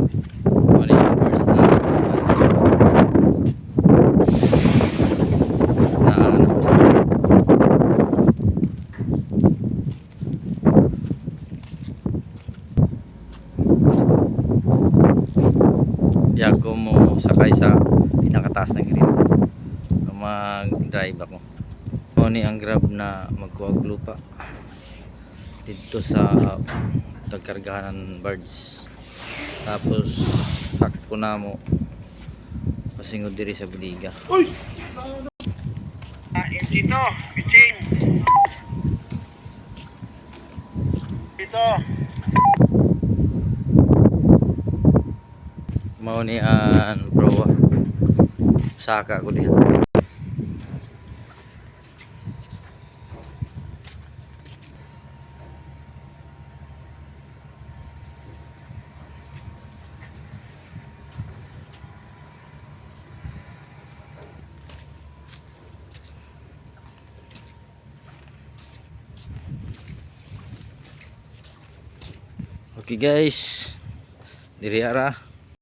Ano yung first na ano. Diyan ko mo sakay sa pinakataas ng grid. Mag-drive ako. Ano ang grab na magkuhag lupa dito sa tagkargahan ng birds. Tapos hakpo na mo pasingod diri sa Buliga. Uy! Dito, pitching. Dito. Mao ni an bro. Saka ko diha. Okay guys, diri ara